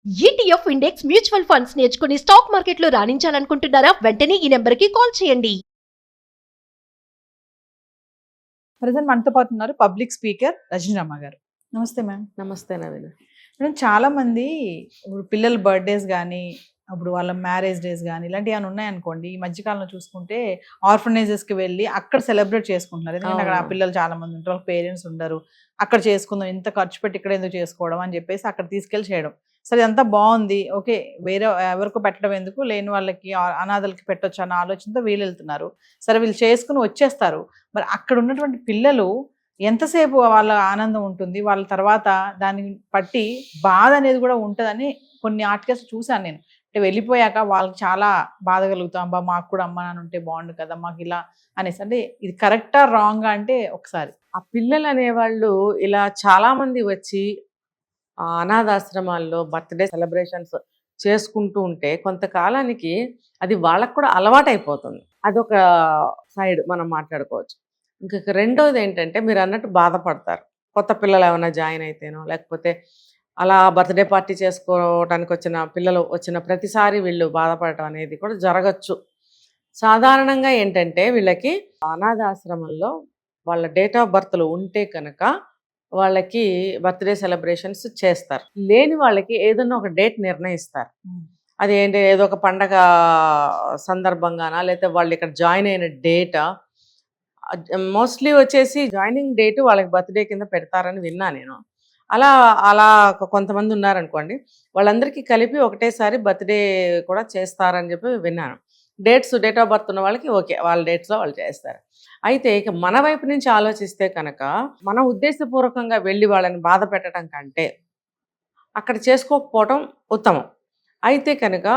ETF index mutual funds నేర్చుకుని stock మార్కెట్లో రాణించాలనుకుంటున్నారా? వెంటనే ఈ నెంబర్కి కాల్ చేయండి. ప్రజెంట్ మనతో పాటు ఉన్నారు పబ్లిక్ స్పీకర్ రజనీరమ్మ గారు. నమస్తే మ్యామ్. నమస్తే నవీన్. మేడం, చాలా మంది ఇప్పుడు పిల్లల బర్త్డేస్ కానీ, అప్పుడు వాళ్ళ మ్యారేజ్ డేస్ కానీ ఇలాంటివి ఏమైనా ఉన్నాయనుకోండి, ఈ మధ్యకాలంలో చూసుకుంటే ఆర్ఫనైజెస్కి వెళ్ళి అక్కడ సెలబ్రేట్ చేసుకుంటున్నారు. ఎందుకంటే అక్కడ ఆ పిల్లలు చాలా మంది ఉంటారు, వాళ్ళ పేరెంట్స్ ఉండరు, అక్కడ చేసుకుందాం, ఇంత ఖర్చు పెట్టి ఇక్కడ ఎందుకు చేసుకోవడం అని చెప్పేసి అక్కడ తీసుకెళ్ళి చేయడం. సరే, అంతా బాగుంది, ఓకే, వేరే ఎవరికో పెట్టడం ఎందుకు, లేని వాళ్ళకి అనాథలకి పెట్టొచ్చు అన్న ఆలోచనతో వీళ్ళు వెళ్తున్నారు. సరే, వీళ్ళు చేసుకుని వచ్చేస్తారు. మరి అక్కడ ఉన్నటువంటి పిల్లలు ఎంతసేపు వాళ్ళ ఆనందం ఉంటుంది, వాళ్ళ తర్వాత దాన్ని బట్టి బాధ అనేది కూడా ఉంటుందని కొన్ని ఆర్టికల్స్ చూశాను నేను. అంటే వెళ్ళిపోయాక వాళ్ళకి చాలా బాధ కలుగుతాం, అబ్బా మాకు కూడా అమ్మ నాన్న ఉంటే బాగుండు కదా, మాకు ఇలా అనేసి. అంటే ఇది కరెక్టా రాంగా అంటే ఒకసారి. ఆ పిల్లలు అనేవాళ్ళు ఇలా చాలా మంది వచ్చి అనాథాశ్రమాల్లో బర్త్డే సెలబ్రేషన్స్ చేసుకుంటూ ఉంటే కొంతకాలానికి అది వాళ్ళకు కూడా అలవాటు అయిపోతుంది. అదొక సైడ్ మనం మాట్లాడుకోవచ్చు. ఇంకొక రెండోది ఏంటంటే, మీరు అన్నట్టు బాధపడతారు. కొత్త పిల్లలు ఏమైనా జాయిన్ అయితేనో, లేకపోతే అలా బర్త్డే పార్టీ చేసుకోవడానికి వచ్చిన పిల్లలు వచ్చిన ప్రతిసారి వీళ్ళు బాధపడటం అనేది కూడా జరగచ్చు. సాధారణంగా ఏంటంటే, వీళ్ళకి అనాథాశ్రమంలో వాళ్ళ డేట్ ఆఫ్ బర్త్లు ఉంటే కనుక వాళ్ళకి బర్త్డే సెలబ్రేషన్స్ చేస్తారు. లేని వాళ్ళకి ఏదన్నా ఒక డేట్ నిర్ణయిస్తారు. అది ఏంటి, ఏదో ఒక పండగ సందర్భంగానా, లేకపోతే వాళ్ళు ఇక్కడ జాయిన్ అయిన డేటా. మోస్ట్లీ వచ్చేసి జాయినింగ్ డేట్ వాళ్ళకి బర్త్డే కింద పెడతారని విన్నా నేను. అలా అలా కొంతమంది ఉన్నారనుకోండి, వాళ్ళందరికీ కలిపి ఒకటేసారి బర్త్డే కూడా చేస్తారని చెప్పి విన్నాను. డేట్ ఆఫ్ బర్త్ ఉన్న వాళ్ళకి ఓకే, వాళ్ళ డేట్స్లో వాళ్ళు చేస్తారు. అయితే ఇక మన వైపు నుంచి ఆలోచిస్తే కనుక, మన ఉద్దేశపూర్వకంగా వెళ్ళి వాళ్ళని బాధ పెట్టడం కంటే అక్కడ చేసుకోకపోవటం ఉత్తమం. అయితే కనుక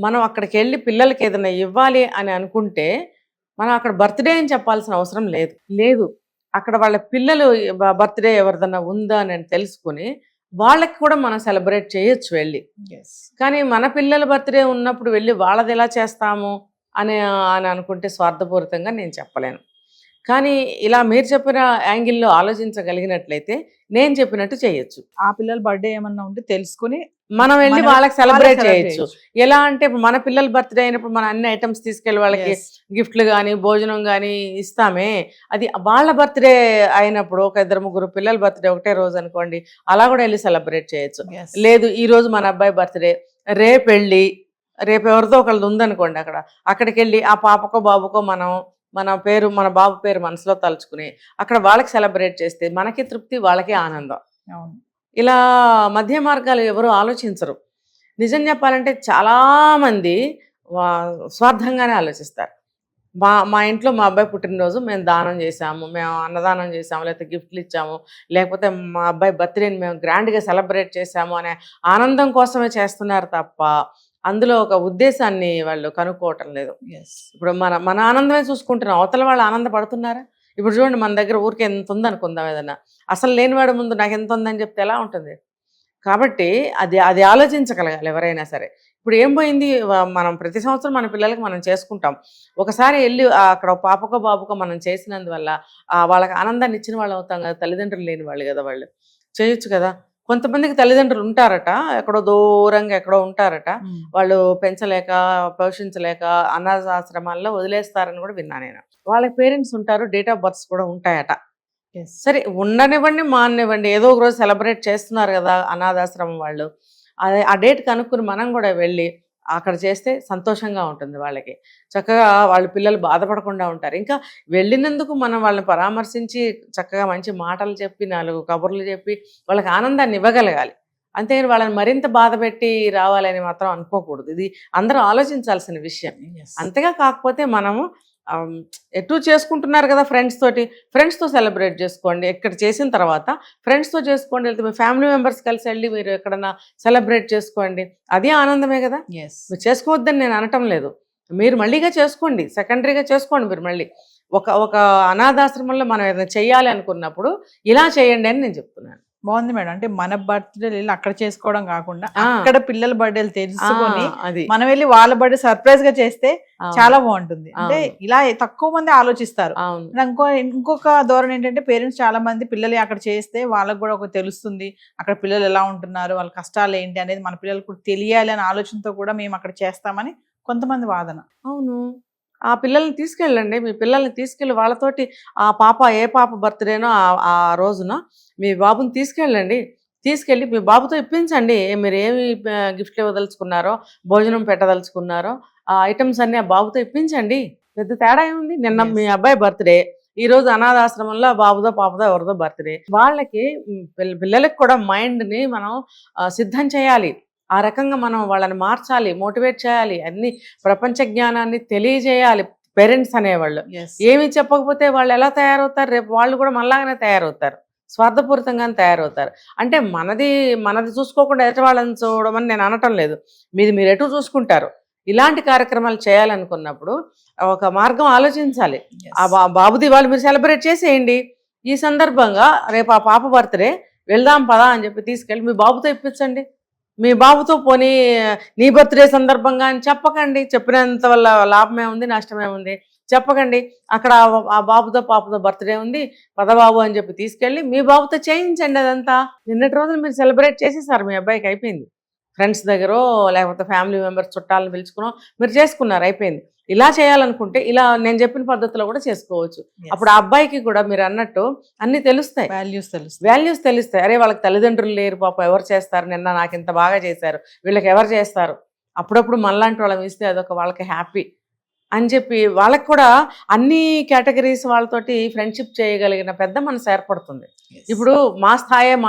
మనం అక్కడికి వెళ్ళి పిల్లలకి ఏదైనా ఇవ్వాలి అని అనుకుంటే మనం అక్కడ బర్త్డే అని చెప్పాల్సిన అవసరం లేదు. అక్కడ వాళ్ళ పిల్లలు బర్త్డే ఎవరిదన్నా ఉందా అని తెలుసుకుని వాళ్ళకి కూడా మనం సెలబ్రేట్ చేయొచ్చు వెళ్ళి. కానీ మన పిల్లల బర్త్డే ఉన్నప్పుడు వెళ్ళి వాళ్ళది ఎలా చేస్తాము అని అనుకుంటే స్వార్థపూరితంగా నేను చెప్పలేను. కానీ ఇలా మీరు చెప్పిన యాంగిల్లో ఆలోచించగలిగినట్లయితే నేను చెప్పినట్టు చేయొచ్చు. ఆ పిల్లల బర్త్డే ఏమన్నా ఉంటే తెలుసుకుని మనం వెళ్ళి వాళ్ళకి సెలబ్రేట్ చేయొచ్చు. ఎలా అంటే, ఇప్పుడు మన పిల్లల బర్త్డే అయినప్పుడు మన అన్ని ఐటమ్స్ తీసుకెళ్ళి వాళ్ళకి గిఫ్ట్లు కానీ భోజనం కానీ ఇస్తామే. అది వాళ్ళ బర్త్డే అయినప్పుడు ఒక 2-3 పిల్లల బర్త్డే ఒకటే రోజు అనుకోండి, అలా కూడా వెళ్ళి సెలబ్రేట్ చేయొచ్చు. లేదు, ఈ రోజు మన అబ్బాయి బర్త్డే, రేపు వెళ్ళి రేపు ఎవరిదో ఒకళ్ళది ఉందనుకోండి, అక్కడికి వెళ్ళి ఆ పాపకో బాబుకో మన బాబు పేరు మనసులో తలుచుకుని అక్కడ వాళ్ళకి సెలబ్రేట్ చేస్తే మనకి తృప్తి, వాళ్ళకి ఆనందం. ఇలా మధ్య మార్గాలు ఎవరు ఆలోచించరు. నిజం చెప్పాలంటే చాలామంది స్వార్థంగానే ఆలోచిస్తారు. మా ఇంట్లో మా అబ్బాయి పుట్టినరోజు మేము దానం చేసాము, మేము అన్నదానం చేసాము, లేకపోతే గిఫ్ట్లు ఇచ్చాము, లేకపోతే మా అబ్బాయి బర్త్డేని మేము గ్రాండ్గా సెలబ్రేట్ చేసాము అనే ఆనందం కోసమే చేస్తున్నారు తప్ప అందులో ఒక ఉద్దేశాన్ని వాళ్ళు కనుక్కోవటం లేదు. ఇప్పుడు మన ఆనందమే చూసుకుంటున్నాం, అవతల వాళ్ళు ఆనందపడుతున్నారా? ఇప్పుడు చూడండి, మన దగ్గర ఊరికి ఎంత ఉందనుకుందాం, ఏదన్నా అసలు లేనివాడి ముందు నాకు ఎంత ఉందని చెప్తే ఎలా ఉంటుంది? కాబట్టి అది ఆలోచించగలగాలి ఎవరైనా సరే. ఇప్పుడు ఏం పోయింది, మనం ప్రతి సంవత్సరం మన పిల్లలకి మనం చేసుకుంటాం. ఒకసారి వెళ్ళి అక్కడ పాపకో బాబుకో మనం చేసినందువల్ల వాళ్ళకి ఆనందాన్ని ఇచ్చిన వాళ్ళు అవుతాం కదా, తల్లిదండ్రులు లేని వాళ్ళు కదా, వాళ్ళు చేయొచ్చు కదా. కొంతమందికి తల్లిదండ్రులు ఉంటారట, ఎక్కడో దూరంగా ఎక్కడో ఉంటారట, వాళ్ళు పెంచలేక పోషించలేక అనాథాశ్రమాల్లో వదిలేస్తారని కూడా విన్నా నేను. వాళ్ళకి పేరెంట్స్ ఉంటారు, డేట్ ఆఫ్ బర్త్స్ కూడా ఉంటాయట. సరే, ఉండనివ్వండి మానివ్వండి, ఏదో ఒక రోజు సెలబ్రేట్ చేస్తున్నారు కదా అనాథాశ్రమం వాళ్ళు. అదే ఆ డేట్ కనుక్కుని మనం కూడా వెళ్ళి అక్కడ చేస్తే సంతోషంగా ఉంటుంది వాళ్ళకి. చక్కగా వాళ్ళ పిల్లలు బాధపడకుండా ఉంటారు. ఇంకా వెళ్ళినందుకు మనం వాళ్ళని పరామర్శించి చక్కగా మంచి మాటలు చెప్పి 4 కబుర్లు చెప్పి వాళ్ళకి ఆనందాన్ని ఇవ్వగలగాలి. అంతేగాని వాళ్ళని మరింత బాధ పెట్టి రావాలని మాత్రం అనుకోకూడదు. ఇది అందరూ ఆలోచించాల్సిన విషయం. అంతగా కాకపోతే మనము ఎటు చేసుకుంటున్నారు కదా ఫ్రెండ్స్తో సెలబ్రేట్ చేసుకోండి. ఇక్కడ చేసిన తర్వాత ఫ్రెండ్స్తో చేసుకోండి, వెళ్తే మీ ఫ్యామిలీ మెంబర్స్ కలిసి వెళ్ళి మీరు ఎక్కడన్నా సెలబ్రేట్ చేసుకోండి, అదే ఆనందమే కదా. మీరు చేసుకోవద్దని నేను అనటం లేదు, మీరు మళ్ళీగా చేసుకోండి, సెకండరీగా చేసుకోండి. మీరు మళ్ళీ ఒక అనాథాశ్రమంలో మనం ఏదైనా చెయ్యాలి అనుకున్నప్పుడు ఇలా చేయండి అని నేను చెప్తున్నాను. బాగుంది మేడం. అంటే మన బర్త్డే వెళ్ళి అక్కడ చేసుకోవడం కాకుండా ఆ. అక్కడ పిల్లల బర్త్డేలు తెలుసుకొని అది మనం వెళ్ళి వాళ్ళ బర్త్డే సర్ప్రైజ్ గా చేస్తే అవును. చాలా బాగుంటుంది. అంటే అవును. ఇలా తక్కువ మంది ఆలోచిస్తారు. అవును ఇంకొక ధోరణి ఏంటంటే పేరెంట్స్ చాలా మంది పిల్లలు అక్కడ చేస్తే వాళ్ళకి కూడా ఒక తెలుస్తుంది, అక్కడ పిల్లలు ఎలా ఉంటున్నారు, వాళ్ళ కష్టాలు ఏంటి అనేది మన పిల్లలకు కూడా తెలియాలి అనే ఆలోచనతో కూడా మేము అక్కడ చేస్తామని కొంతమంది వాదన. అవును. ఆ పిల్లల్ని తీసుకెళ్ళండి. మీ పిల్లల్ని తీసుకెళ్ళి వాళ్ళతోటి ఆ పాప ఏ పాప బర్త్‌డేనో ఆ రోజున మీ బాబుని తీసుకెళ్ళండి. తీసుకెళ్ళి మీ బాబుతో ఇప్పించండి. మీరేమి గిఫ్ట్లు ఇవ్వదలుచుకున్నారో, భోజనం పెట్టదలుచుకున్నారో, ఆ ఐటెమ్స్ అన్నీ ఆ బాబుతో ఇప్పించండి. పెద్ద తేడా ఏముంది? నిన్న Yes. మీ అబ్బాయి బర్త్‌డే, ఈరోజు అనాథాశ్రమంలో బాబుదో, పాపదో ఎవరిదో బర్త్‌డే. వాళ్ళకి పిల్లలకి కూడా మైండ్‌ని మనం సిద్ధం చేయాలి. ఆ రకంగా మనం వాళ్ళని మార్చాలి, మోటివేట్ చేయాలి, అన్ని ప్రపంచ జ్ఞానాన్ని తెలియజేయాలి పేరెంట్స్ అనేవాళ్ళు. Yes. ఏమి చెప్పకపోతే వాళ్ళు ఎలా తయారవుతారు? రేపు వాళ్ళు కూడా మనలాగానే తయారవుతారు, స్వార్థపూరితంగానే తయారవుతారు. అంటే మనది చూసుకోకుండా ఎదుటి వాళ్ళని చూడమని నేను అనటం లేదు, మీరు ఎటు చూసుకుంటారు. ఇలాంటి కార్యక్రమాలు చేయాలనుకున్నప్పుడు ఒక మార్గం ఆలోచించాలి. Yes. ఆ బాబుది వాళ్ళు మీరు సెలబ్రేట్ చేసేయండి. ఈ సందర్భంగా రేపు ఆ పాప బర్త్డే వెళ్దాం పదా అని చెప్పి తీసుకెళ్ళి మీ బాబుతో ఇప్పించండి. మీ బాబుతో పోనీ నీ బర్త్డే సందర్భంగా అని చెప్పకండి. చెప్పినంత వల్ల లాభమే ఉంది, నష్టమే ఉంది. చెప్పకండి. అక్కడ ఆ బాబుతో పాపతో బర్త్డే ఉంది, పదబాబు అని చెప్పి తీసుకెళ్ళి మీ బాబుతో చేయించండి. అదంతా నిన్నటి రోజులు మీరు సెలబ్రేట్ చేసేసారు, మీ అబ్బాయికి అయిపోయింది. ఫ్రెండ్స్ దగ్గరో లేకపోతే ఫ్యామిలీ మెంబర్స్ చుట్టాలను పిలుచుకునో మీరు చేసుకున్నారు, అయిపోయింది. ఇలా చేయాలనుకుంటే ఇలా నేను చెప్పిన పద్ధతిలో కూడా చేసుకోవచ్చు. Yes. అప్పుడు ఆ అబ్బాయికి కూడా మీరు అన్నట్టు అన్నీ తెలుస్తాయి, వాల్యూస్ తెలుస్తుంది. వాల్యూస్ తెలుస్తాయి. అరే వాళ్ళకి తల్లిదండ్రులు లేరు, పాప ఎవరు చేస్తారు, నిన్న నాకు ఇంత బాగా చేశారు, వీళ్ళకి ఎవరు చేస్తారు, అప్పుడప్పుడు మనలాంటి వాళ్ళని ఇస్తే అదొక వాళ్ళకి హ్యాపీ అని చెప్పి వాళ్ళకి కూడా అన్ని కేటగిరీస్ వాళ్ళతోటి ఫ్రెండ్షిప్ చేయగలిగిన పెద్ద మనసు ఏర్పడుతుంది. Yes. ఇప్పుడు మా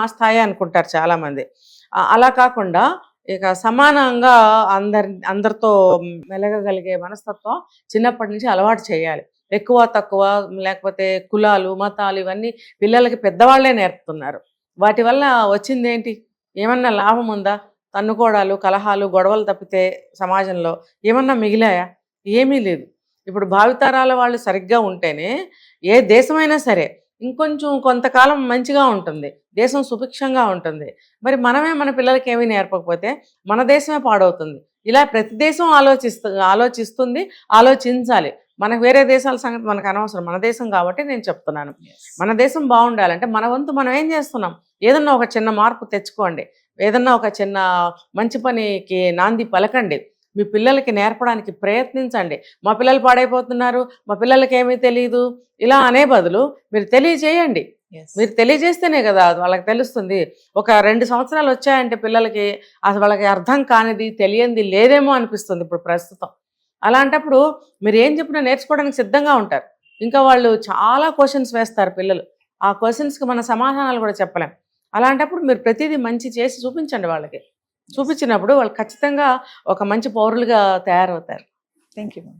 స్థాయే అనుకుంటారు చాలామంది. అలా కాకుండా ఇక సమానంగా అందరితో మెలగగలిగే మనస్తత్వం చిన్నప్పటి నుంచి అలవాటు చేయాలి. ఎక్కువ తక్కువ లేకపోతే కులాలు మతాలు ఇవన్నీ పిల్లలకి పెద్దవాళ్లే నేర్పుతున్నారు. వాటి వల్ల వచ్చింది ఏంటి? ఏమన్నా లాభం ఉందా? తన్నుకోవడాలు, కలహాలు, గొడవలు తప్పితే సమాజంలో ఏమన్నా మిగిలాయా? ఏమీ లేదు. ఇప్పుడు భావితరాల వాళ్ళు సరిగ్గా ఉంటేనే ఏ దేశమైనా సరే ఇంకొంచెం కొంతకాలం మంచిగా ఉంటుంది, దేశం సుభిక్షంగా ఉంటుంది. మరి మనమే మన పిల్లలకి ఏమీ నేర్పకపోతే మన దేశమే పాడవుతుంది. ఇలా ప్రతి దేశం ఆలోచిస్తుంది, ఆలోచించాలి. మనకు వేరే దేశాల సంగతి మనకు అనవసరం, మన దేశం కాబట్టి నేను చెప్తున్నాను. Yes. మన దేశం బాగుండాలంటే మన వంతు మనం ఏం చేస్తున్నాం? ఏదన్నా ఒక చిన్న మార్పు తెచ్చుకోండి, ఏదన్నా ఒక చిన్న మంచి పనికి నాంది పలకండి, మీ పిల్లలకి నేర్పడానికి ప్రయత్నించండి. మా పిల్లలు పాడైపోతున్నారు, మా పిల్లలకి ఏమీ తెలియదు ఇలా అనే బదులు మీరు తెలియజేయండి. Yes. మీరు తెలియజేస్తేనే కదా వాళ్ళకి తెలుస్తుంది. ఒక 2 సంవత్సరాలు వచ్చాయంటే పిల్లలకి అసలు వాళ్ళకి అర్థం కానిది తెలియంది లేదేమో అనిపిస్తుంది ఇప్పుడు ప్రస్తుతం. అలాంటప్పుడు మీరు ఏం చెప్పినా నేర్చుకోవడానికి సిద్ధంగా ఉంటారు. ఇంకా వాళ్ళు చాలా క్వశ్చన్స్ వేస్తారు పిల్లలు. ఆ క్వశ్చన్స్కి మన సమాధానాలు కూడా చెప్పలేం. అలాంటప్పుడు మీరు ప్రతిదీ మంచి చేసి చూపించండి వాళ్ళకి. చూపించినప్పుడు వాళ్ళు ఖచ్చితంగా ఒక మంచి పౌరులుగా తయారవుతారు. Thank you, ma'am.